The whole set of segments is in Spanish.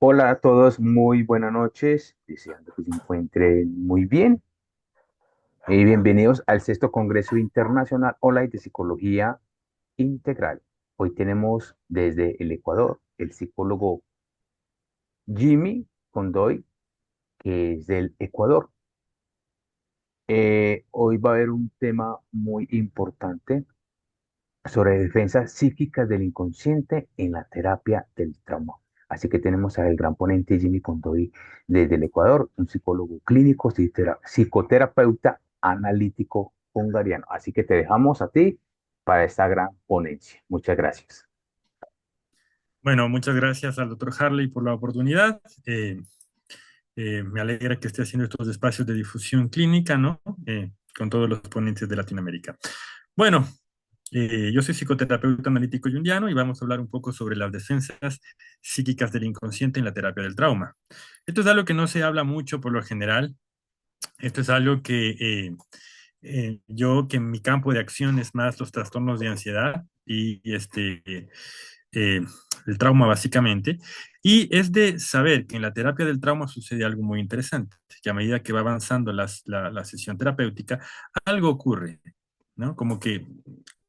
Hola a todos, muy buenas noches, deseando que se encuentren muy bien. Bienvenidos al sexto Congreso Internacional Online de Psicología Integral. Hoy tenemos desde el Ecuador el psicólogo Jimmy Condoy, que es del Ecuador. Hoy va a haber un tema muy importante sobre defensas psíquicas del inconsciente en la terapia del trauma. Así que tenemos al gran ponente Jimmy Condoy desde el Ecuador, un psicólogo clínico, psicoterapeuta analítico hungariano. Así que te dejamos a ti para esta gran ponencia. Muchas gracias. Bueno, muchas gracias al doctor Harley por la oportunidad. Me alegra que esté haciendo estos espacios de difusión clínica, ¿no? Con todos los ponentes de Latinoamérica. Bueno, yo soy psicoterapeuta analítico junguiano y vamos a hablar un poco sobre las defensas psíquicas del inconsciente en la terapia del trauma. Esto es algo que no se habla mucho por lo general. Esto es algo que en mi campo de acción es más los trastornos de ansiedad eh, el trauma básicamente. Y es de saber que en la terapia del trauma sucede algo muy interesante, que a medida que va avanzando la sesión terapéutica, algo ocurre, ¿no? Como que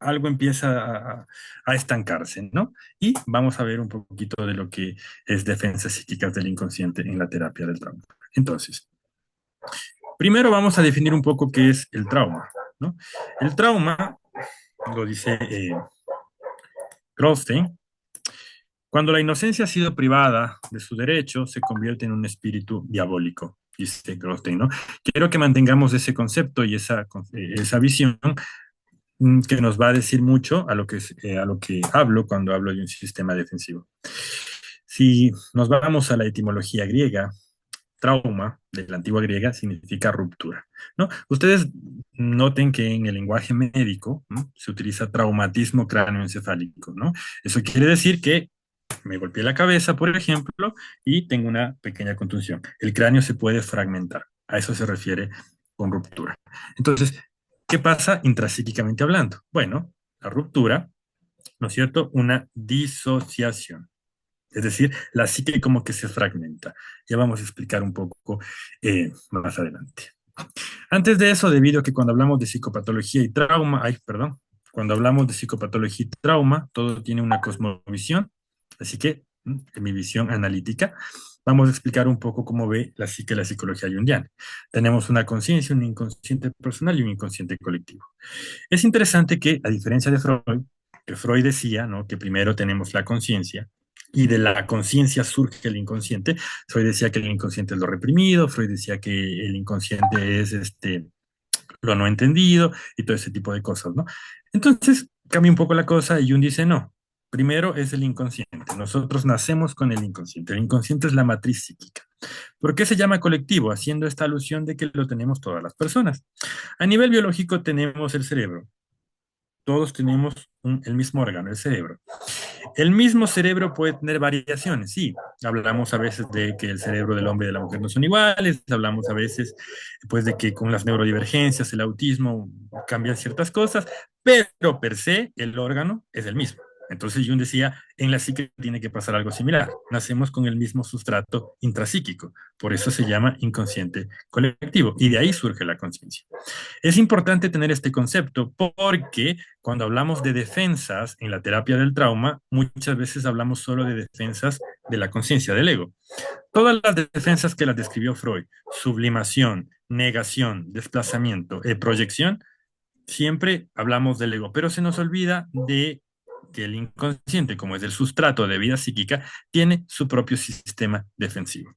algo empieza a estancarse, ¿no? Y vamos a ver un poquito de lo que es defensas psíquicas del inconsciente en la terapia del trauma. Entonces, primero vamos a definir un poco qué es el trauma, ¿no? El trauma, lo dice Goldstein, cuando la inocencia ha sido privada de su derecho, se convierte en un espíritu diabólico, dice Goldstein, ¿no? Quiero que mantengamos ese concepto y esa visión que nos va a decir mucho a lo que hablo cuando hablo de un sistema defensivo. Si nos vamos a la etimología griega, trauma, de la antigua griega, significa ruptura, ¿no? Ustedes noten que en el lenguaje médico, ¿no?, se utiliza traumatismo cráneoencefálico, ¿no? Eso quiere decir que me golpeé la cabeza, por ejemplo, y tengo una pequeña contusión. El cráneo se puede fragmentar. A eso se refiere con ruptura. Entonces, ¿qué pasa intrapsíquicamente hablando? Bueno, la ruptura, ¿no es cierto? Una disociación. Es decir, la psique como que se fragmenta. Ya vamos a explicar un poco más adelante. Antes de eso, debido a que cuando hablamos de psicopatología y trauma, ay, perdón, cuando hablamos de psicopatología y trauma, todo tiene una cosmovisión. Así que, en mi visión analítica, vamos a explicar un poco cómo ve la psique y la psicología junguiana. Tenemos una conciencia, un inconsciente personal y un inconsciente colectivo. Es interesante que, a diferencia de Freud, que Freud decía, ¿no?, que primero tenemos la conciencia y de la conciencia surge el inconsciente. Freud decía que el inconsciente es lo reprimido, Freud decía que el inconsciente es lo no entendido y todo ese tipo de cosas, ¿no? Entonces cambia un poco la cosa y Jung dice, no, primero es el inconsciente. Nosotros nacemos con el inconsciente. El inconsciente es la matriz psíquica. ¿Por qué se llama colectivo? Haciendo esta alusión de que lo tenemos todas las personas. A nivel biológico tenemos el cerebro. Todos tenemos el mismo órgano, el cerebro. El mismo cerebro puede tener variaciones, sí. Hablamos a veces de que el cerebro del hombre y de la mujer no son iguales, hablamos a veces pues de que con las neurodivergencias, el autismo cambian ciertas cosas, pero per se el órgano es el mismo. Entonces Jung decía, en la psique tiene que pasar algo similar. Nacemos con el mismo sustrato intrapsíquico, por eso se llama inconsciente colectivo y de ahí surge la conciencia. Es importante tener este concepto porque cuando hablamos de defensas en la terapia del trauma, muchas veces hablamos solo de defensas de la conciencia del ego. Todas las defensas que las describió Freud, sublimación, negación, desplazamiento, proyección, siempre hablamos del ego, pero se nos olvida de que el inconsciente, como es el sustrato de vida psíquica, tiene su propio sistema defensivo,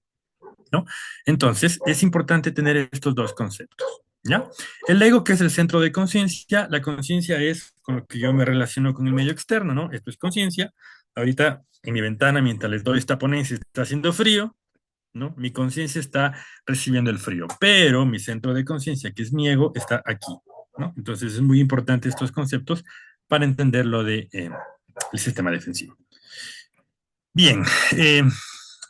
¿no? Entonces, es importante tener estos dos conceptos, ¿ya? El ego, que es el centro de conciencia, la conciencia es con lo que yo me relaciono con el medio externo, ¿no? Esto es conciencia. Ahorita, en mi ventana, mientras les doy esta ponencia, está haciendo frío, ¿no? Mi conciencia está recibiendo el frío, pero mi centro de conciencia, que es mi ego, está aquí, ¿no? Entonces, es muy importante estos conceptos para entender lo de el sistema defensivo. Bien, eh,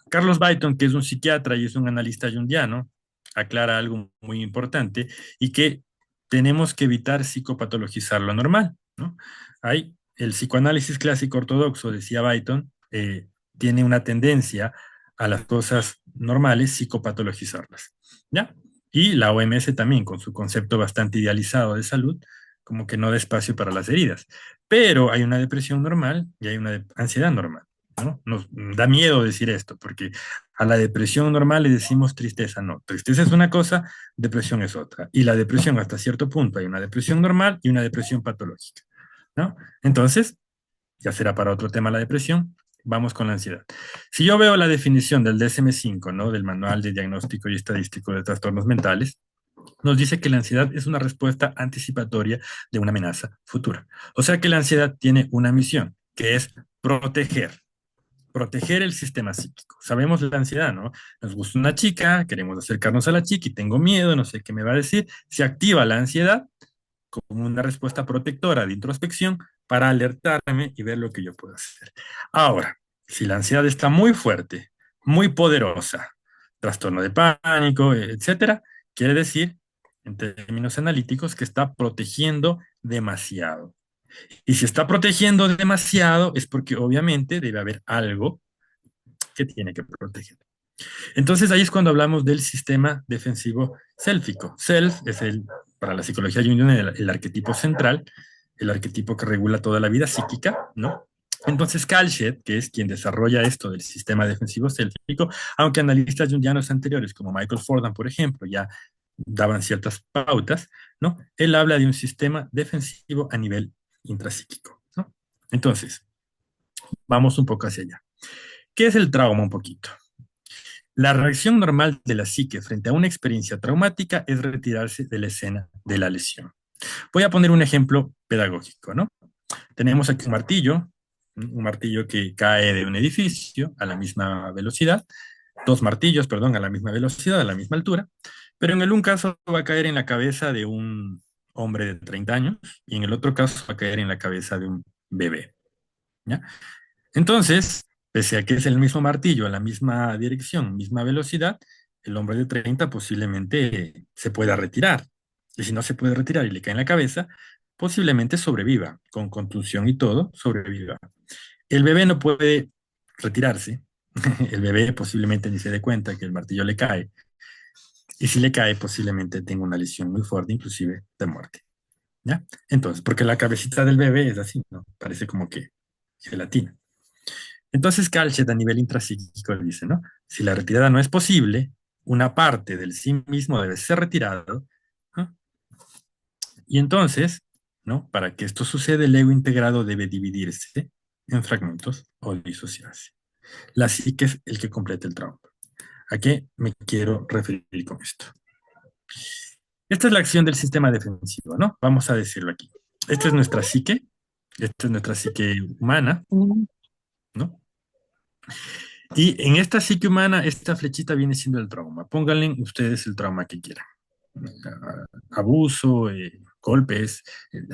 Carlos Byton, que es un psiquiatra y es un analista junguiano, aclara algo muy importante y que tenemos que evitar psicopatologizar lo normal, ¿no? Hay el psicoanálisis clásico ortodoxo, decía Byton, tiene una tendencia a las cosas normales psicopatologizarlas, ¿ya? Y la OMS también, con su concepto bastante idealizado de salud, como que no da espacio para las heridas. Pero hay una depresión normal y hay una ansiedad normal, ¿no? Nos da miedo decir esto, porque a la depresión normal le decimos tristeza. No, tristeza es una cosa, depresión es otra. Y la depresión hasta cierto punto, hay una depresión normal y una depresión patológica, ¿no? Entonces, ya será para otro tema la depresión. Vamos con la ansiedad. Si yo veo la definición del DSM-5, ¿no? Del Manual de Diagnóstico y Estadístico de Trastornos Mentales, nos dice que la ansiedad es una respuesta anticipatoria de una amenaza futura. O sea que la ansiedad tiene una misión, que es proteger el sistema psíquico. Sabemos la ansiedad, ¿no? Nos gusta una chica, queremos acercarnos a la chica y tengo miedo, no sé qué me va a decir. Se activa la ansiedad como una respuesta protectora de introspección para alertarme y ver lo que yo puedo hacer. Ahora, si la ansiedad está muy fuerte, muy poderosa, trastorno de pánico, etcétera, quiere decir, en términos analíticos, que está protegiendo demasiado. Y si está protegiendo demasiado es porque obviamente debe haber algo que tiene que proteger. Entonces ahí es cuando hablamos del sistema defensivo sélfico. Self es para la psicología junguiana el arquetipo central, el arquetipo que regula toda la vida psíquica, ¿no? Entonces Kalshed, que es quien desarrolla esto del sistema defensivo sélfico, aunque analistas junguianos anteriores como Michael Fordham, por ejemplo, ya daban ciertas pautas, ¿no? Él habla de un sistema defensivo a nivel intrapsíquico, ¿no? Entonces, vamos un poco hacia allá. ¿Qué es el trauma un poquito? La reacción normal de la psique frente a una experiencia traumática es retirarse de la escena de la lesión. Voy a poner un ejemplo pedagógico, ¿no? Tenemos aquí un martillo que cae de un edificio a la misma velocidad, dos martillos, perdón, a la misma velocidad, a la misma altura, pero en el un caso va a caer en la cabeza de un hombre de 30 años y en el otro caso va a caer en la cabeza de un bebé, ¿ya? Entonces, pese a que es el mismo martillo, a la misma dirección, misma velocidad, el hombre de 30 posiblemente se pueda retirar. Y si no se puede retirar y le cae en la cabeza, posiblemente sobreviva, con contusión y todo, sobreviva. El bebé no puede retirarse. El bebé posiblemente ni se dé cuenta que el martillo le cae. Y si le cae, posiblemente tenga una lesión muy fuerte, inclusive de muerte. ¿Ya? Entonces, porque la cabecita del bebé es así, ¿no? Parece como que gelatina. Entonces Kalchet a nivel intrapsíquico dice, ¿no? Si la retirada no es posible, una parte del sí mismo debe ser retirado, ¿no? Y entonces, ¿no? Para que esto suceda, el ego integrado debe dividirse en fragmentos o disociarse. La psique es el que completa el trauma. ¿A qué me quiero referir con esto? Esta es la acción del sistema defensivo, ¿no? Vamos a decirlo aquí. Esta es nuestra psique humana, ¿no? Y en esta psique humana, esta flechita viene siendo el trauma. Pónganle ustedes el trauma que quieran. Abuso, golpes,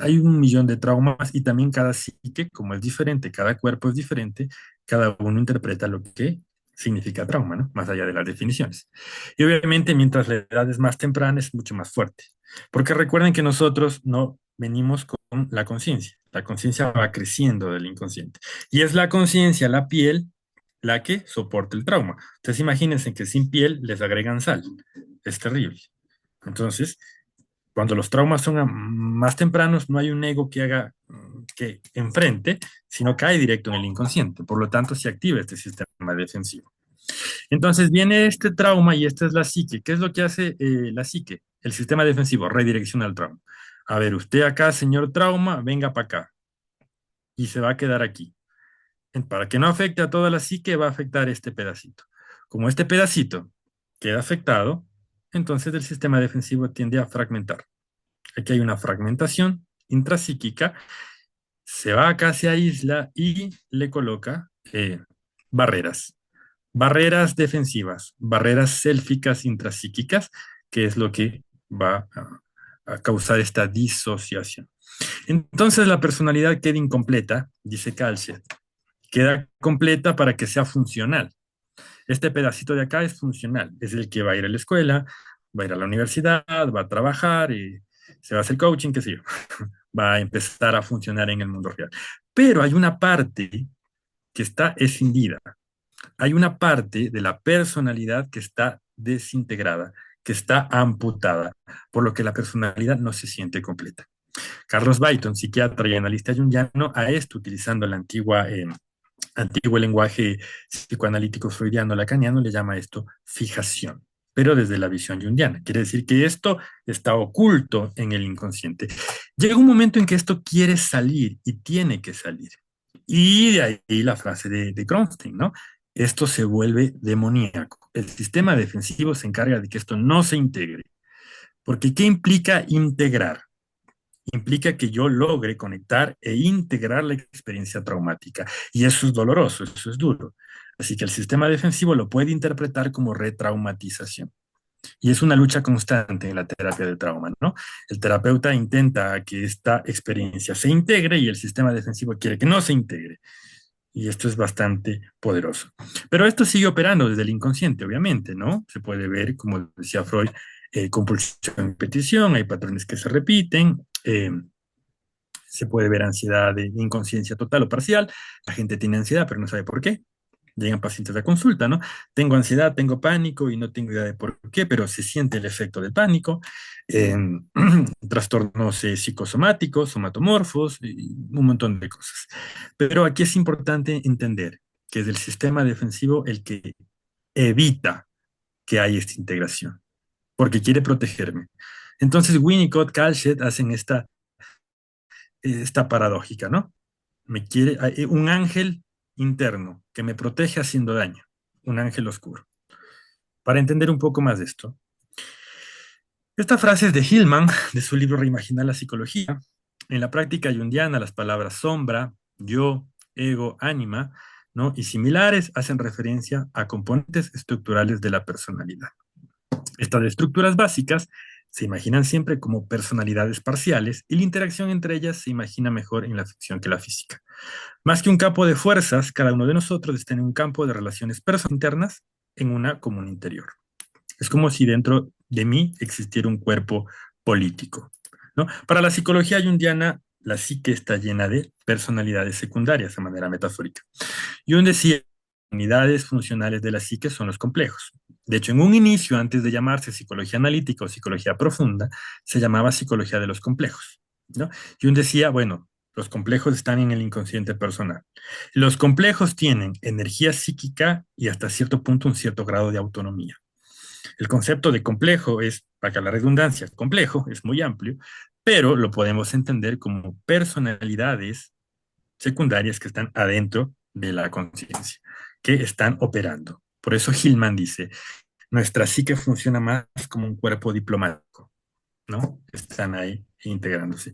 hay un millón de traumas y también cada psique, como es diferente, cada cuerpo es diferente, cada uno interpreta lo que significa trauma, ¿no? Más allá de las definiciones. Y obviamente mientras la edad es más temprana es mucho más fuerte, porque recuerden que nosotros no venimos con la conciencia va creciendo del inconsciente y es la conciencia, la piel, la que soporta el trauma. Entonces imagínense que sin piel les agregan sal, es terrible. Entonces, cuando los traumas son más tempranos, no hay un ego que haga que enfrente, sino cae directo en el inconsciente. Por lo tanto, se activa este sistema defensivo. Entonces viene este trauma y esta es la psique. ¿Qué es lo que hace la psique? El sistema defensivo redirecciona el trauma. A ver, usted acá, señor trauma, venga para acá. Y se va a quedar aquí. Para que no afecte a toda la psique, va a afectar este pedacito. Como este pedacito queda afectado, entonces el sistema defensivo tiende a fragmentar. Aquí hay una fragmentación intrapsíquica, se va acá, se aísla y le coloca barreras. Barreras defensivas, barreras sélficas intrapsíquicas, que es lo que va a causar esta disociación. Entonces la personalidad queda incompleta, dice Kalshed, queda completa para que sea funcional. Este pedacito de acá es funcional, es el que va a ir a la escuela, va a ir a la universidad, va a trabajar y se va a hacer coaching, qué sé yo, va a empezar a funcionar en el mundo real. Pero hay una parte que está escindida, hay una parte de la personalidad que está desintegrada, que está amputada, por lo que la personalidad no se siente completa. Carlos Bayton, psiquiatra y analista junguiano, a esto, utilizando la antiguo lenguaje psicoanalítico freudiano lacaniano, le llama esto fijación, pero desde la visión junguiana. Quiere decir que esto está oculto en el inconsciente. Llega un momento en que esto quiere salir y tiene que salir. Y de ahí la frase de Kronstein, ¿no? Esto se vuelve demoníaco. El sistema defensivo se encarga de que esto no se integre. Porque ¿qué implica integrar? Implica que yo logre conectar e integrar la experiencia traumática. Y eso es doloroso, eso es duro. Así que el sistema defensivo lo puede interpretar como retraumatización. Y es una lucha constante en la terapia de trauma, ¿no? El terapeuta intenta que esta experiencia se integre y el sistema defensivo quiere que no se integre. Y esto es bastante poderoso. Pero esto sigue operando desde el inconsciente, obviamente, ¿no? Se puede ver, como decía Freud, compulsión y petición, hay patrones que se repiten, se puede ver ansiedad de inconsciencia total o parcial. La gente tiene ansiedad, pero no sabe por qué. Llegan pacientes a consulta, ¿no? Tengo ansiedad, tengo pánico y no tengo idea de por qué, pero se siente el efecto del pánico. Eh, trastornos psicosomáticos, somatomorfos, y un montón de cosas. Pero aquí es importante entender que es el sistema defensivo el que evita que haya esta integración, porque quiere protegerme. Entonces Winnicott, Kalshet hacen esta paradójica, ¿no? Hay un ángel interno que me protege haciendo daño, un ángel oscuro. Para entender un poco más de esto, esta frase es de Hillman, de su libro Reimaginar la psicología. En la práctica junguiana, las palabras sombra, yo, ego, ánima, ¿no? Y similares hacen referencia a componentes estructurales de la personalidad. Estas estructuras básicas se imaginan siempre como personalidades parciales y la interacción entre ellas se imagina mejor en la ficción que la física. Más que un campo de fuerzas, cada uno de nosotros está en un campo de relaciones personales internas en una común interior. Es como si dentro de mí existiera un cuerpo político, ¿no? Para la psicología junguiana, la psique está llena de personalidades secundarias de manera metafórica. Jung decía, unidades funcionales de la psique son los complejos. De hecho, en un inicio, antes de llamarse psicología analítica o psicología profunda, se llamaba psicología de los complejos, ¿no? Jung decía, bueno, los complejos están en el inconsciente personal. Los complejos tienen energía psíquica y hasta cierto punto un cierto grado de autonomía. El concepto de complejo es, para la redundancia, complejo, es muy amplio, pero lo podemos entender como personalidades secundarias que están adentro de la conciencia, que están operando. Por eso Hillman dice, nuestra psique funciona más como un cuerpo diplomático, ¿no? Están ahí integrándose.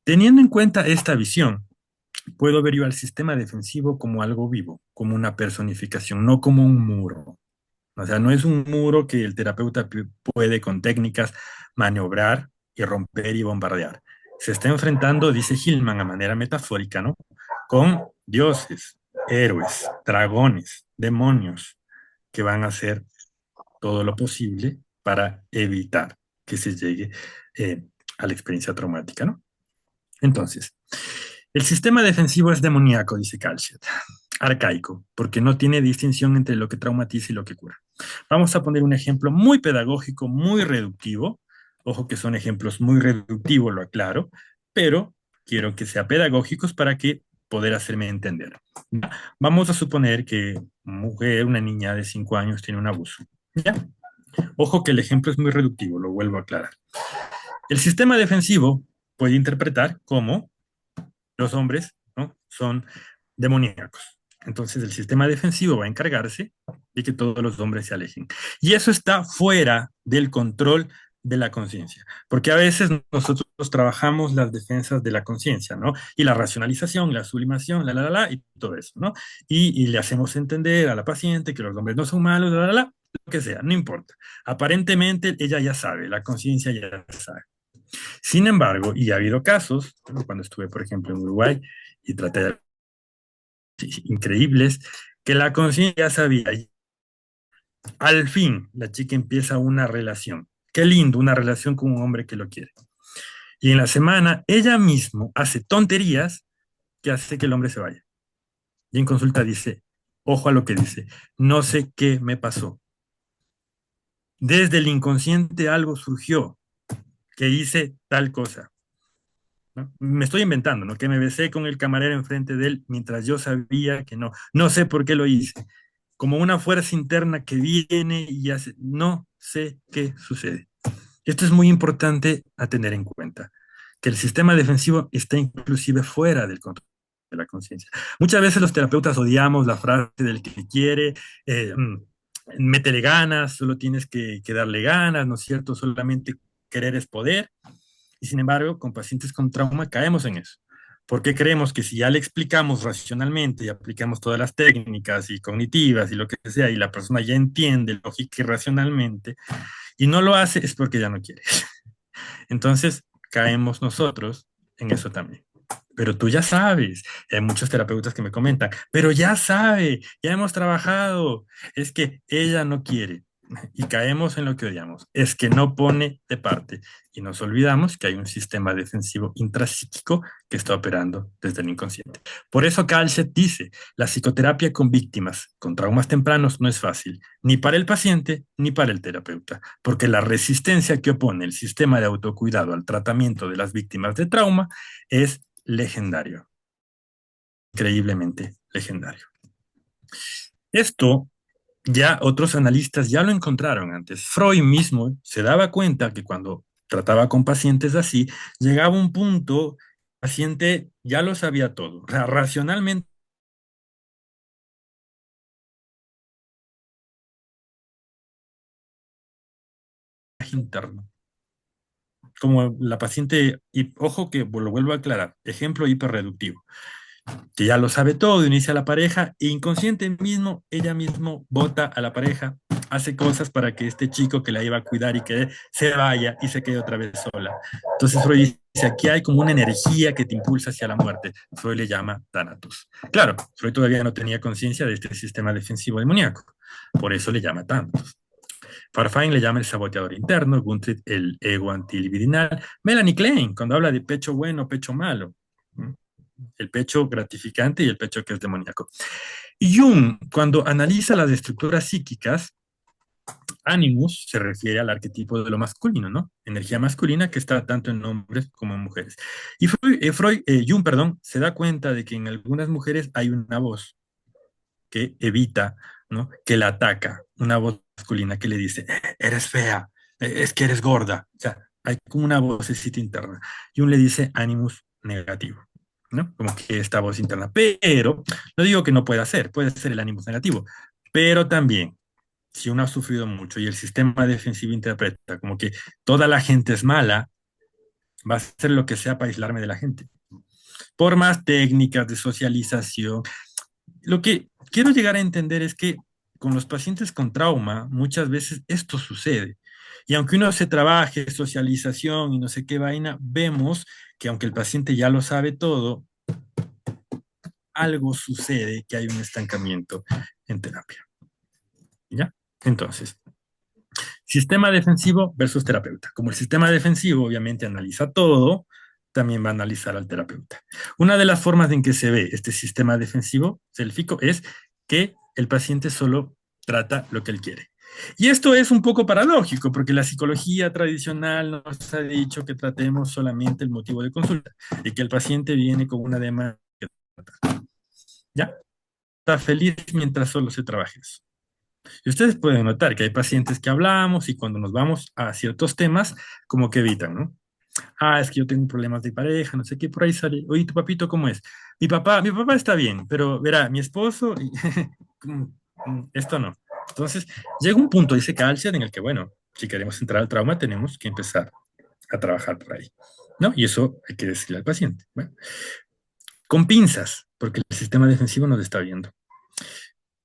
Teniendo en cuenta esta visión, puedo ver yo al sistema defensivo como algo vivo, como una personificación, no como un muro. O sea, no es un muro que el terapeuta puede con técnicas maniobrar y romper y bombardear. Se está enfrentando, dice Hillman a manera metafórica, ¿no? Con dioses, héroes, dragones, demonios, que van a hacer todo lo posible para evitar que se llegue a la experiencia traumática, ¿no? Entonces, el sistema defensivo es demoníaco, dice Kalshet, arcaico, porque no tiene distinción entre lo que traumatiza y lo que cura. Vamos a poner un ejemplo muy pedagógico, muy reductivo. Ojo que son ejemplos muy reductivos, lo aclaro, pero quiero que sean pedagógicos para que poder hacerme entender. Vamos a suponer que mujer, una niña de 5 años, tiene un abuso. ¿Ya? Ojo que el ejemplo es muy reductivo, lo vuelvo a aclarar. El sistema defensivo puede interpretar como los hombres, ¿no? Son demoníacos. Entonces el sistema defensivo va a encargarse de que todos los hombres se alejen. Y eso está fuera del control de la conciencia, porque a veces nosotros trabajamos las defensas de la conciencia, ¿no? Y la racionalización, la sublimación, y todo eso, ¿no? Y le hacemos entender a la paciente que los hombres no son malos, lo que sea, no importa. Aparentemente ella ya sabe, la conciencia ya sabe. Sin embargo, y ha habido casos, cuando estuve, por ejemplo, en Uruguay y traté de increíbles, que la conciencia ya sabía. Y al fin, la chica empieza una relación. Qué lindo, una relación con un hombre que lo quiere. Y en la semana, ella misma hace tonterías que hace que el hombre se vaya. Y en consulta dice, Ojo a lo que dice. No sé qué me pasó. Desde el inconsciente algo surgió, que hice tal cosa. ¿No? Me estoy inventando, ¿no? Que me besé con el camarero enfrente de él mientras yo sabía que no. No sé por qué lo hice. Como una fuerza interna que viene y hace, no sé qué sucede. Esto es muy importante a tener en cuenta, que el sistema defensivo está inclusive fuera del control de la conciencia. Muchas veces los terapeutas odiamos la frase del que quiere, eh, métele ganas, solo tienes que darle ganas, ¿no es cierto? Solamente querer es poder. Y sin embargo, con pacientes con trauma caemos en eso. Porque creemos que si ya le explicamos racionalmente y aplicamos todas las técnicas y cognitivas y lo que sea, y la persona ya entiende lógica y racionalmente, y no lo hace, es porque ya no quiere. Entonces, caemos nosotros en eso también. Pero tú ya sabes, hay muchos terapeutas que me comentan, pero ya sabe, ya hemos trabajado, es que ella no quiere y caemos en lo que odiamos, es que no pone de parte y nos olvidamos que hay un sistema defensivo intrapsíquico que está operando desde el inconsciente. Por eso Kalset dice, la psicoterapia con víctimas con traumas tempranos no es fácil, ni para el paciente ni para el terapeuta, porque la resistencia que opone el sistema de autocuidado al tratamiento de las víctimas de trauma es legendario, increíblemente legendario. Esto ya otros analistas ya lo encontraron antes. Freud mismo se daba cuenta que cuando trataba con pacientes así, llegaba un punto, el paciente ya lo sabía todo, racionalmente interno. Como la paciente, y ojo que lo vuelvo a aclarar, ejemplo hiperreductivo, que ya lo sabe todo, inicia la pareja, e inconsciente mismo, ella mismo vota a la pareja, hace cosas para que este chico que la iba a cuidar y que se vaya y se quede otra vez sola. Entonces Freud dice, aquí hay como una energía que te impulsa hacia la muerte. Freud le llama Thanatos. Claro, Freud todavía no tenía conciencia de este sistema defensivo demoníaco, por eso le llama Thanatos. Farfine le llama el saboteador interno, Gunther el ego antilibidinal, Melanie Klein cuando habla de pecho bueno, pecho malo, el pecho gratificante y el pecho que es demoníaco. Y Jung, cuando analiza las estructuras psíquicas, Animus se refiere al arquetipo de lo masculino, ¿no? Energía masculina que está tanto en hombres como en mujeres. Y Jung, perdón, se da cuenta de que en algunas mujeres hay una voz que evita, ¿no? Que la ataca, una voz masculina que le dice, eres fea, es que eres gorda. O sea, hay como una vocecita interna. Jung le dice Animus negativo. ¿No? Como que esta voz interna. Pero, no digo que no pueda ser, puede ser el ánimo negativo, pero también si uno ha sufrido mucho y el sistema defensivo interpreta como que toda la gente es mala, va a hacer lo que sea para aislarme de la gente. Por más técnicas de socialización. Lo que quiero llegar a entender es que con los pacientes con trauma, muchas veces esto sucede. Y aunque uno se trabaje, socialización y no sé qué vaina, vemos que aunque el paciente ya lo sabe todo, algo sucede, que hay un estancamiento en terapia. ¿Ya? Entonces, sistema defensivo versus terapeuta. Como el sistema defensivo obviamente analiza todo, también va a analizar al terapeuta. Una de las formas en que se ve este sistema defensivo selfico es que el paciente solo trata lo que él quiere. Y esto es un poco paradójico, porque la psicología tradicional nos ha dicho que tratemos solamente el motivo de consulta y que el paciente viene con una demanda. ¿Ya? Está feliz mientras solo se trabaje eso. Y ustedes pueden notar que hay pacientes que hablamos y cuando nos vamos a ciertos temas, como que evitan, ¿no? Ah, es que yo tengo problemas de pareja, no sé qué, por ahí sale. Oye, ¿tu papito cómo es? Mi papá está bien, pero verá, mi esposo, esto no. Entonces, llega un punto, dice Calcium, en el que, bueno, si queremos entrar al trauma, tenemos que empezar a trabajar por ahí, ¿no? Y eso hay que decirle al paciente. Bueno, con pinzas, porque el sistema defensivo nos está viendo.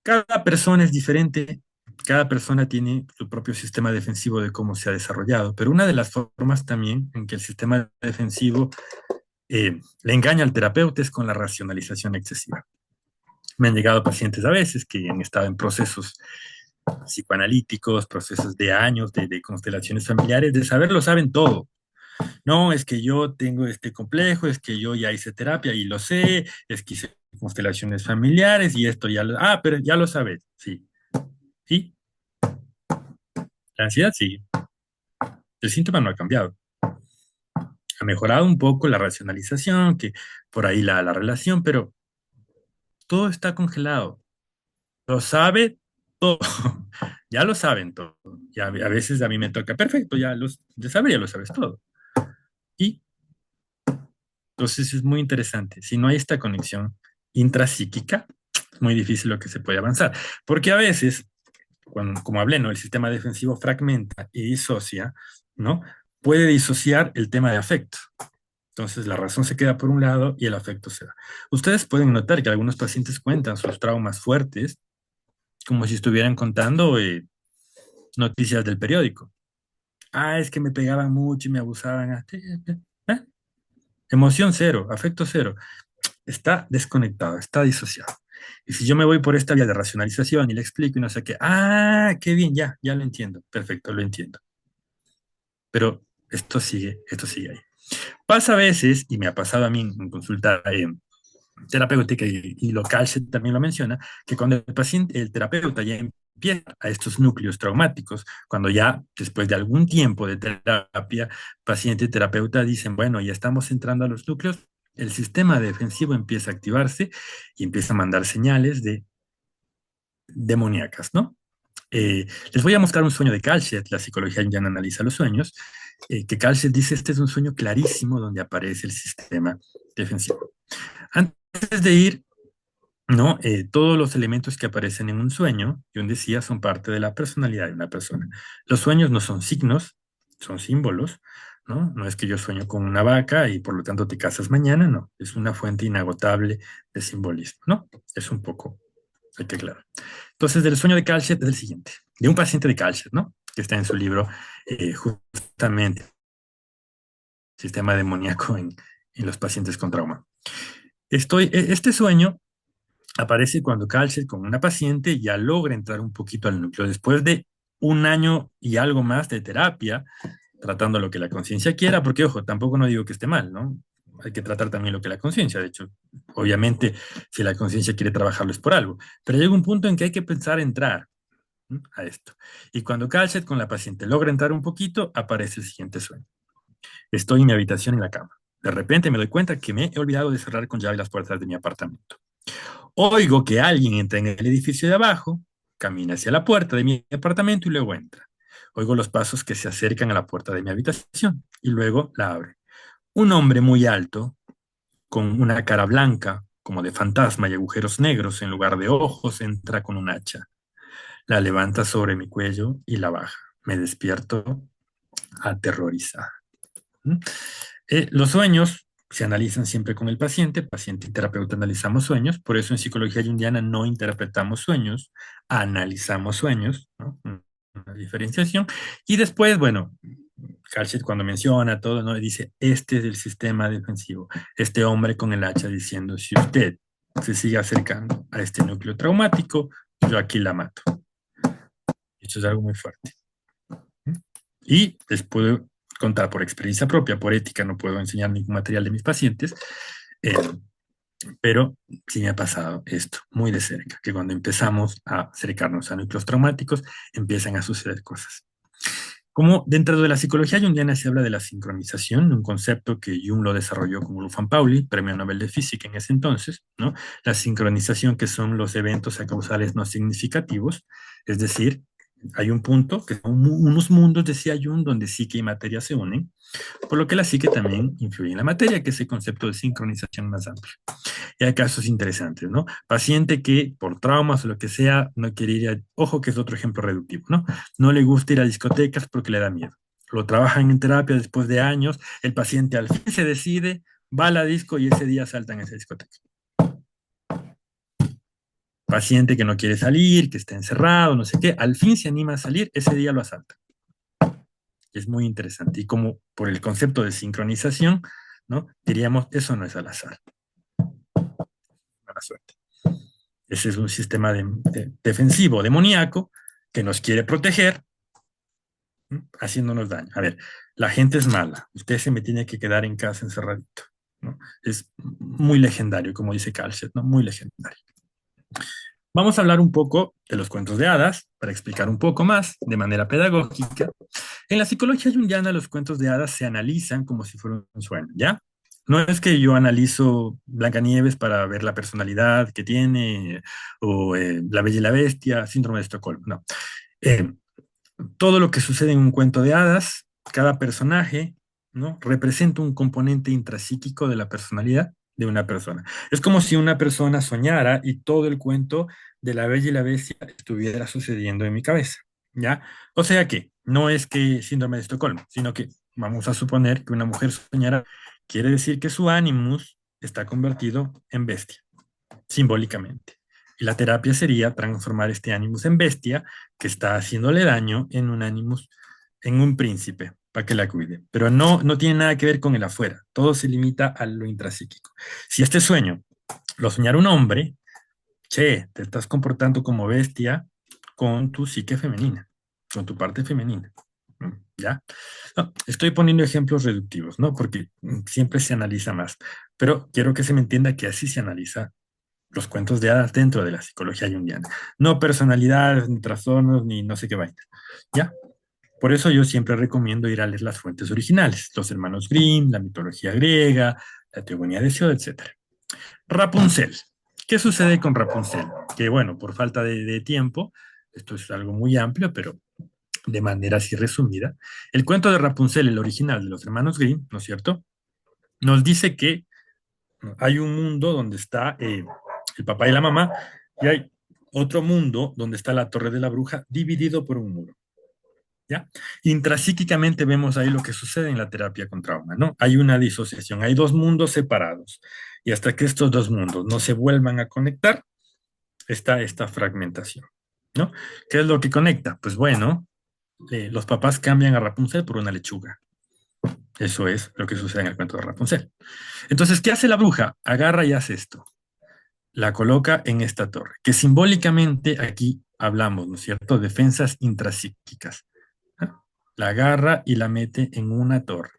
Cada persona es diferente, cada persona tiene su propio sistema defensivo de cómo se ha desarrollado, pero una de las formas también en que el sistema defensivo le engaña al terapeuta es con la racionalización excesiva. Me han llegado pacientes a veces que han estado en procesos psicoanalíticos, procesos de años, de constelaciones familiares, de saber lo saben todo. No, es que yo tengo este complejo, es que yo ya hice terapia y lo sé, es que hice constelaciones familiares y esto ya lo... Ah, pero ya lo sabes, sí. ¿Sí? La ansiedad sí. El síntoma no ha cambiado. Ha mejorado un poco la racionalización, que por ahí la relación, pero todo está congelado. Lo sabe todo. Ya lo saben todo. Ya a veces a mí me toca, perfecto, ya saber, ya lo sabes todo. Y entonces es muy interesante. Si no hay esta conexión intrapsíquica, es muy difícil lo que se puede avanzar. Porque a veces, como hablé, ¿no? El sistema defensivo fragmenta y disocia, ¿no? Puede disociar el tema de afecto. Entonces la razón se queda por un lado y el afecto se da. Ustedes pueden notar que algunos pacientes cuentan sus traumas fuertes como si estuvieran contando noticias del periódico. Ah, es que me pegaban mucho y me abusaban. ¿Eh? Emoción cero, afecto cero. Está desconectado, está disociado. Y si yo me voy por esta vía de racionalización y le explico y no sé qué, ah, qué bien, ya lo entiendo, perfecto, lo entiendo. Pero esto sigue ahí. Pasa a veces, y me ha pasado a mí en consulta terapéutica y local se también lo menciona, que cuando el paciente, el terapeuta ya empieza a estos núcleos traumáticos, cuando ya después de algún tiempo de terapia, paciente y terapeuta dicen, bueno, ya estamos entrando a los núcleos, el sistema defensivo empieza a activarse y empieza a mandar señales de demoníacas, ¿no? Les voy a mostrar un sueño de Kalshet, la psicología ya analiza los sueños, que Kalshet dice, este es un sueño clarísimo donde aparece el sistema defensivo. Antes de ir, ¿no? Todos los elementos que aparecen en un sueño, Jung decía, son parte de la personalidad de una persona. Los sueños no son signos, son símbolos, ¿no? No es que yo sueño con una vaca y por lo tanto te casas mañana, no. Es una fuente inagotable de simbolismo, ¿no? Es un poco, hay que aclarar. Entonces, del sueño de Kalshet es el siguiente, de un paciente de Kalshet, ¿no? Que está en su libro, justamente, Sistema demoníaco en los pacientes con trauma. Este sueño aparece cuando Kalshet con una paciente ya logra entrar un poquito al núcleo. Después de un año y algo más de terapia, tratando lo que la conciencia quiera, porque ojo, tampoco no digo que esté mal, ¿no? Hay que tratar también lo que la conciencia, de hecho, obviamente, si la conciencia quiere trabajarlo es por algo, pero llega un punto en que hay que pensar entrar, ¿no? A esto. Y cuando Kalshet con la paciente logra entrar un poquito, aparece el siguiente sueño. Estoy en mi habitación en la cama. De repente me doy cuenta que me he olvidado de cerrar con llave las puertas de mi apartamento. Oigo que alguien entra en el edificio de abajo, camina hacia la puerta de mi apartamento y luego entra. Oigo los pasos que se acercan a la puerta de mi habitación y luego la abre. Un hombre muy alto, con una cara blanca, como de fantasma y agujeros negros en lugar de ojos, entra con un hacha. La levanta sobre mi cuello y la baja. Me despierto aterrorizada. ¿Mm? Los sueños se analizan siempre con el paciente y terapeuta analizamos sueños, por eso en psicología junguiana no interpretamos sueños, analizamos sueños, ¿no? Una diferenciación, y después, bueno, Kalshet cuando menciona todo, ¿no? Dice, este es el sistema defensivo, este hombre con el hacha diciendo, si usted se sigue acercando a este núcleo traumático, yo aquí la mato. Esto es algo muy fuerte. Y les puedo contar por experiencia propia, por ética, no puedo enseñar ningún material de mis pacientes, eh, pero sí me ha pasado esto muy de cerca, que cuando empezamos a acercarnos a núcleos traumáticos, empiezan a suceder cosas. Como dentro de la psicología junguiana se habla de la sincronización, un concepto que Jung lo desarrolló con Wolfgang Pauli, premio Nobel de Física en ese entonces, ¿no? La sincronización, que son los eventos acausales no significativos, es decir, hay un punto, que son unos mundos, decía Jung, donde psique y materia se unen, por lo que la psique también influye en la materia, que es el concepto de sincronización más amplio. Y hay casos interesantes, ¿no? Paciente que por traumas o lo que sea no quiere ir ojo que es otro ejemplo reductivo, ¿no? No le gusta ir a discotecas porque le da miedo. Lo trabajan en terapia después de años, el paciente al fin se decide, va a la disco y ese día salta en esa discoteca. Paciente que no quiere salir, que está encerrado, no sé qué, al fin se anima a salir, ese día lo asalta. Es muy interesante. Y como por el concepto de sincronización, ¿no? Diríamos, eso no es al azar. Mala suerte. Ese es un sistema defensivo, demoníaco, que nos quiere proteger, haciéndonos daño. A ver, la gente es mala. Usted se me tiene que quedar en casa encerradito. ¿no? Es muy legendario, como dice Kalset, ¿no? Muy legendario. Vamos a hablar un poco de los cuentos de hadas para explicar un poco más de manera pedagógica. En la psicología junguiana los cuentos de hadas se analizan como si fuera un sueño, ¿ya? No es que yo analizo Blancanieves para ver la personalidad que tiene o La Bella y la Bestia, Síndrome de Estocolmo, no. Eh, Todo lo que sucede en un cuento de hadas, cada personaje, ¿no? Representa un componente intrapsíquico de la personalidad de una persona. Es como si una persona soñara y todo el cuento de La Bella y la Bestia estuviera sucediendo en mi cabeza, ¿ya? O sea que no es que síndrome de Estocolmo, sino que vamos a suponer que una mujer soñara, quiere decir que su animus está convertido en bestia simbólicamente. Y la terapia sería transformar este animus en bestia que está haciéndole daño en un animus, en un príncipe, para que la cuide. Pero no tiene nada que ver con el afuera, todo se limita a lo intrapsíquico. Si este sueño lo soñara un hombre, che, te estás comportando como bestia con tu psique femenina, con tu parte femenina. ¿Ya? No, estoy poniendo ejemplos reductivos, ¿no? Porque siempre se analiza más, pero quiero que se me entienda que así se analiza los cuentos de hadas dentro de la psicología junguiana. No personalidades, ni trastornos, ni no sé qué vaina. ¿Ya? Por eso yo siempre recomiendo ir a leer las fuentes originales, los hermanos Grimm, la mitología griega, la teogonía de Hesíodo, etc. Rapunzel. ¿Qué sucede con Rapunzel? Que bueno, por falta de tiempo, esto es algo muy amplio, pero de manera así resumida, el cuento de Rapunzel, el original de los hermanos Grimm, ¿no es cierto? Nos dice que hay un mundo donde está el papá y la mamá, y hay otro mundo donde está la torre de la bruja dividido por un muro. ¿Ya? Intrapsíquicamente vemos ahí lo que sucede en la terapia con trauma, ¿no? Hay una disociación, hay dos mundos separados, y hasta que estos dos mundos no se vuelvan a conectar, está esta fragmentación, ¿no? ¿Qué es lo que conecta? Pues bueno, los papás cambian a Rapunzel por una lechuga. Eso es lo que sucede en el cuento de Rapunzel. Entonces, ¿qué hace la bruja? Agarra y hace esto. La coloca en esta torre, que simbólicamente aquí hablamos, ¿no es cierto? Defensas intrapsíquicas. ¿Ah? La agarra y la mete en una torre.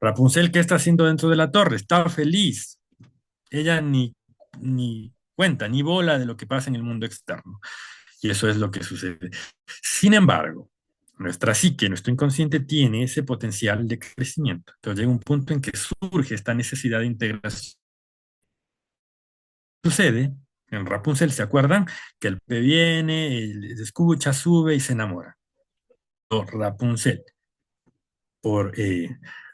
Rapunzel, ¿qué está haciendo dentro de la torre? Está feliz. Ella ni cuenta, ni bola de lo que pasa en el mundo externo. Y eso es lo que sucede. Sin embargo, nuestra psique, nuestro inconsciente tiene ese potencial de crecimiento. Entonces llega un punto en que surge esta necesidad de integración. Sucede, en Rapunzel, ¿se acuerdan? Que el bebé viene, les escucha, sube y se enamora. Rapunzel, por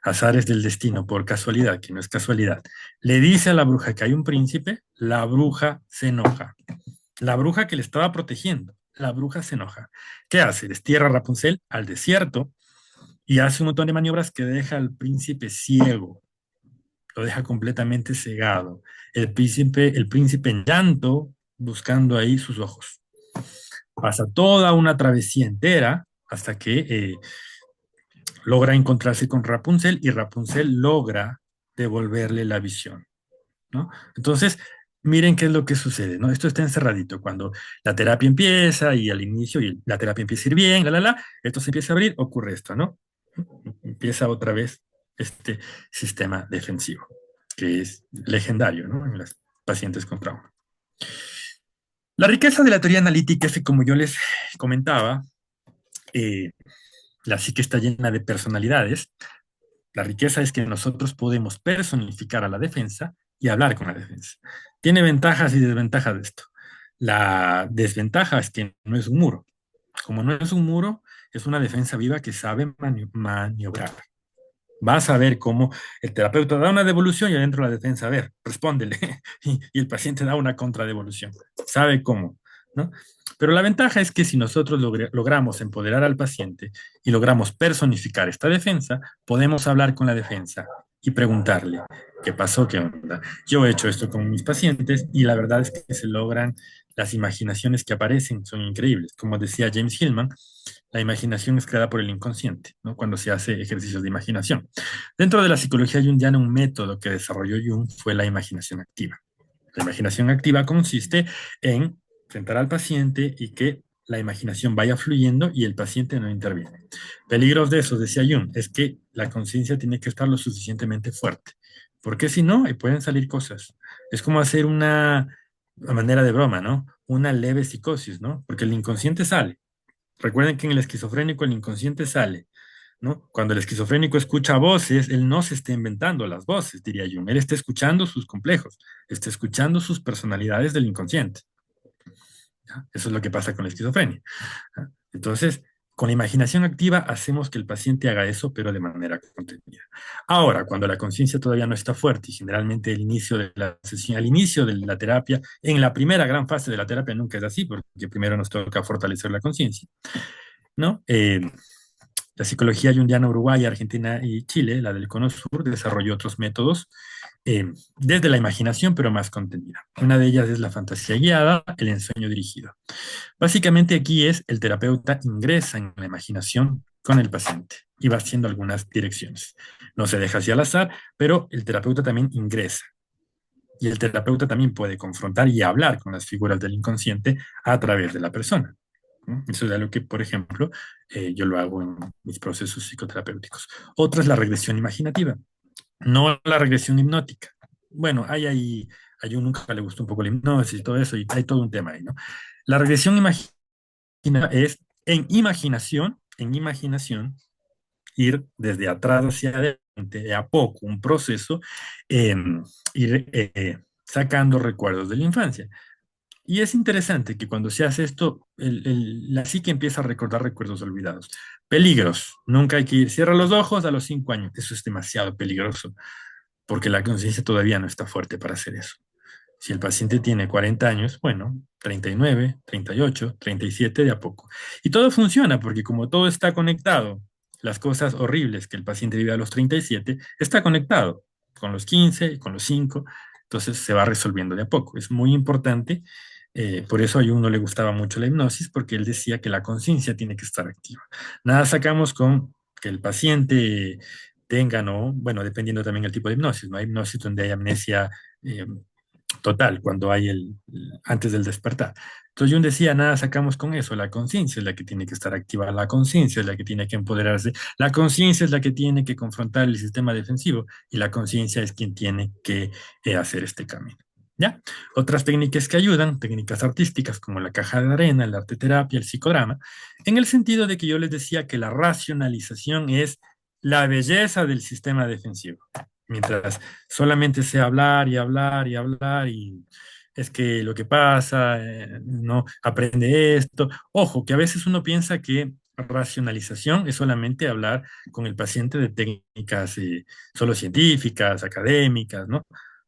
azares del destino, por casualidad, que no es casualidad, le dice a la bruja que hay un príncipe, la bruja se enoja. La bruja que le estaba protegiendo, la bruja se enoja. ¿Qué hace? Destierra a Rapunzel al desierto y hace un montón de maniobras que deja al príncipe ciego, lo deja completamente cegado. El príncipe en llanto, buscando ahí sus ojos. Pasa toda una travesía entera hasta que logra encontrarse con Rapunzel y Rapunzel logra devolverle la visión, ¿no? Entonces, miren qué es lo que sucede, ¿no? Esto está encerradito. Cuando la terapia empieza y al inicio y la terapia empieza a ir bien, esto se empieza a abrir, ocurre esto, ¿no? Empieza otra vez este sistema defensivo, que es legendario, ¿no? En los pacientes con trauma. La riqueza de la teoría analítica es que, como yo les comentaba, eh, la psique está llena de personalidades. La riqueza es que nosotros podemos personificar a la defensa y hablar con la defensa. Tiene ventajas y desventajas de esto. La desventaja es que no es un muro. Como no es un muro, es una defensa viva que sabe maniobrar. Vas a ver cómo el terapeuta da una devolución y adentro la defensa, a ver, respóndele. Y el paciente da una contradevolución. Sabe cómo, ¿no? Pero la ventaja es que si nosotros logramos empoderar al paciente y logramos personificar esta defensa, podemos hablar con la defensa y preguntarle, ¿qué pasó? ¿Qué onda? Yo he hecho esto con mis pacientes y la verdad es que se logran, las imaginaciones que aparecen son increíbles. Como decía James Hillman, la imaginación es creada por el inconsciente, ¿no? Cuando se hace ejercicios de imaginación. Dentro de la psicología junguiana, un método que desarrolló Jung fue la imaginación activa. La imaginación activa consiste en sentar al paciente y que la imaginación vaya fluyendo y el paciente no interviene. Peligros de eso, decía Jung, es que la conciencia tiene que estar lo suficientemente fuerte. Porque si no, ahí pueden salir cosas. Es como hacer a manera de broma, ¿no? Una leve psicosis, ¿no? Porque el inconsciente sale. Recuerden que en el esquizofrénico el inconsciente sale, ¿no? Cuando el esquizofrénico escucha voces, él no se está inventando las voces, diría Jung. Él está escuchando sus complejos, está escuchando sus personalidades del inconsciente. ¿Ya? Eso es lo que pasa con la esquizofrenia. ¿Ya? Entonces, con la imaginación activa hacemos que el paciente haga eso, pero de manera contenida. Ahora, cuando la conciencia todavía no está fuerte, y generalmente el inicio de la sesión, al inicio de la terapia, en la primera gran fase de la terapia nunca es así, porque primero nos toca fortalecer la conciencia, ¿no? La psicología junguiana uruguaya, Argentina y Chile, la del Cono Sur, desarrolló otros métodos desde la imaginación, pero más contenida. Una de ellas es la fantasía guiada, el ensueño dirigido. Básicamente aquí es el terapeuta ingresa en la imaginación con el paciente y va haciendo algunas direcciones. No se deja así al azar, pero el terapeuta también ingresa. Y el terapeuta también puede confrontar y hablar con las figuras del inconsciente a través de la persona. ¿No? Eso es algo que, por ejemplo, yo lo hago en mis procesos psicoterapéuticos. Otra es la regresión imaginativa, no la regresión hipnótica. Bueno, hay un nunca le gustó un poco la hipnosis y todo eso, y hay todo un tema ahí, ¿no? La regresión es en imaginación, ir desde atrás hacia adelante, de a poco, un proceso, eh, ir sacando recuerdos de la infancia. Y es interesante que cuando se hace esto, la psique empieza a recordar recuerdos olvidados. Peligros. Nunca hay que ir. Cierra los ojos a los 5 años. Eso es demasiado peligroso porque la conciencia todavía no está fuerte para hacer eso. Si el paciente tiene 40 años, bueno, 39, 38, 37 de a poco. Y todo funciona porque como todo está conectado, las cosas horribles que el paciente vive a los 37 está conectado con los 15, con los 5, entonces se va resolviendo de a poco. Es muy importante, por eso a Jung no le gustaba mucho la hipnosis, porque él decía que la conciencia tiene que estar activa. Nada sacamos con que el paciente tenga, ¿no? Bueno, dependiendo también del tipo de hipnosis, ¿no? Hay hipnosis donde hay amnesia total, cuando hay antes del despertar. Entonces Jung decía, nada sacamos con eso, la conciencia es la que tiene que estar activa, la conciencia es la que tiene que empoderarse, la conciencia es la que tiene que confrontar el sistema defensivo y la conciencia es quien tiene que hacer este camino. ¿Ya? Otras técnicas que ayudan, técnicas artísticas como la caja de arena, la arte terapia, el psicodrama, en el sentido de que yo les decía que la racionalización es la belleza del sistema defensivo. Mientras solamente sé hablar y hablar y hablar y es que lo que pasa, no aprende esto. Ojo, que a veces uno piensa que racionalización es solamente hablar con el paciente de técnicas solo científicas, académicas, ¿no?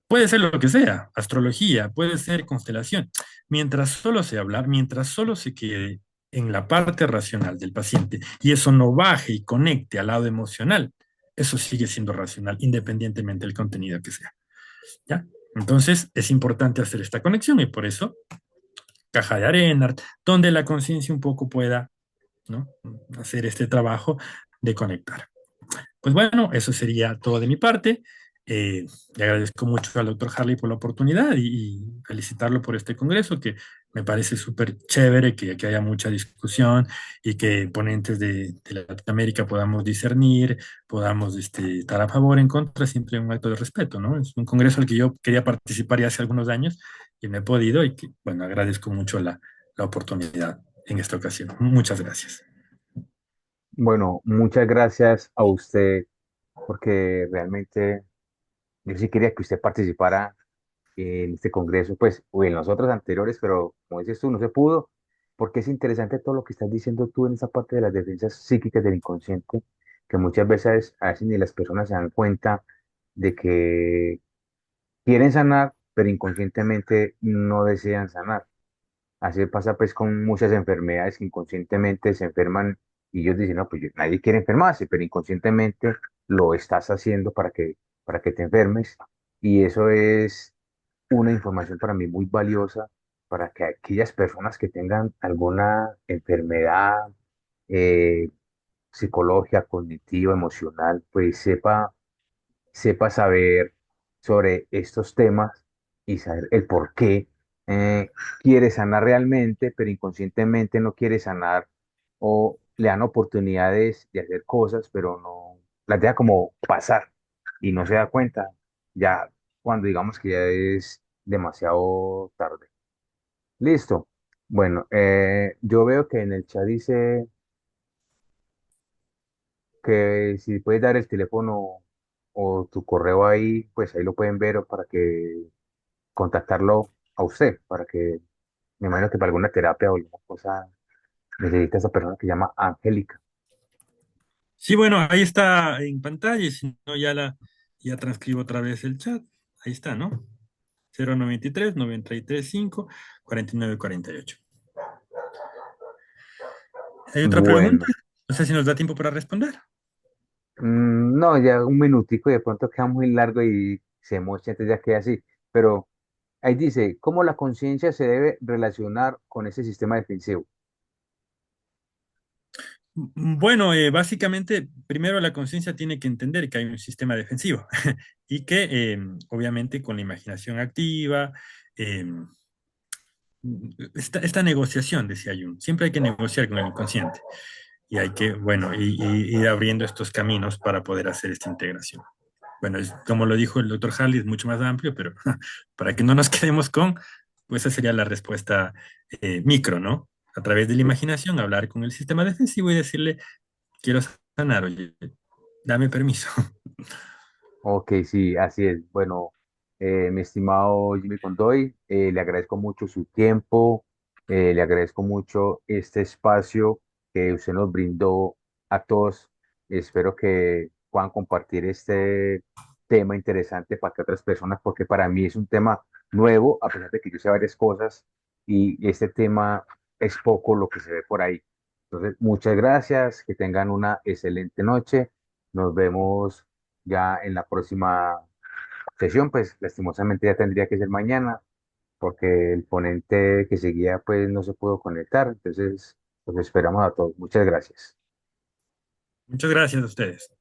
Puede ser lo que sea, astrología, puede ser constelación. Mientras solo sé hablar, mientras solo se quede en la parte racional del paciente y eso no baje y conecte al lado emocional, eso sigue siendo racional, independientemente del contenido que sea. ¿Ya? Entonces, es importante hacer esta conexión y por eso, caja de arena, donde la conciencia un poco pueda, ¿no? Hacer este trabajo de conectar. Pues bueno, eso sería todo de mi parte. Le agradezco mucho al doctor Harley por la oportunidad y felicitarlo por este congreso, que me parece súper chévere que haya mucha discusión y que ponentes de Latinoamérica podamos discernir, podamos estar a favor, en contra, siempre un acto de respeto, ¿no? Es un congreso al que yo quería participar ya hace algunos años y no he podido y que, bueno, agradezco mucho la oportunidad en esta ocasión. Muchas gracias. Bueno, muchas gracias a usted porque realmente yo sí quería que usted participara en este congreso, pues, o en los otros anteriores, pero como dices tú, no se pudo, porque es interesante todo lo que estás diciendo tú en esa parte de las defensas psíquicas del inconsciente, que muchas veces a veces ni las personas se dan cuenta de que quieren sanar, pero inconscientemente no desean sanar. Así pasa pues con muchas enfermedades que inconscientemente se enferman y ellos dicen, no, pues nadie quiere enfermarse, pero inconscientemente lo estás haciendo para que te enfermes. Y eso es una información para mí muy valiosa para que aquellas personas que tengan alguna enfermedad eh, psicológica, cognitiva, emocional, pues sepa saber sobre estos temas y saber el por qué quiere sanar realmente, pero inconscientemente no quiere sanar o le dan oportunidades de hacer cosas, pero no las deja como pasar y no se da cuenta. ya cuando digamos que ya es demasiado tarde. Listo. Bueno, yo veo que en el chat dice que si puedes dar el teléfono o tu correo ahí, pues ahí lo pueden ver o para que contactarlo a usted, para que me imagino que para alguna terapia o alguna cosa necesita esa persona que se llama Angélica. Sí, bueno, ahí está en pantalla, y si no, ya transcribo otra vez el chat. Ahí está, ¿no? 093 935 4948. ¿Hay otra pregunta? Bueno, No sé si nos da tiempo para responder. no, ya un minutico y de pronto queda muy largo y se mocha, entonces ya queda así. Pero ahí dice, ¿cómo la conciencia se debe relacionar con ese sistema defensivo? Bueno, básicamente, primero la conciencia tiene que entender que hay un sistema defensivo y que obviamente con la imaginación activa, eh, esta negociación, decía Jung, siempre hay que negociar con el inconsciente y hay que, bueno, ir abriendo estos caminos para poder hacer esta integración. Bueno, como lo dijo el doctor Harley, es mucho más amplio, pero para que no nos quedemos con, pues esa sería la respuesta micro, ¿no? A través de la imaginación, hablar con el sistema defensivo y decirle, quiero sanar, oye, dame permiso. Ok, sí, así es. Bueno, mi estimado Jimmy Condoy, le agradezco mucho su tiempo, le agradezco mucho este espacio que usted nos brindó a todos. Espero que puedan compartir este tema interesante para que otras personas, porque para mí es un tema nuevo, a pesar de que yo sé varias cosas, y este tema es poco lo que se ve por ahí. Entonces, muchas gracias, que tengan una excelente noche. Nos vemos ya en la próxima sesión, pues lastimosamente ya tendría que ser mañana, porque el ponente que seguía pues no se pudo conectar. Entonces, pues esperamos a todos. Muchas gracias. Muchas gracias a ustedes.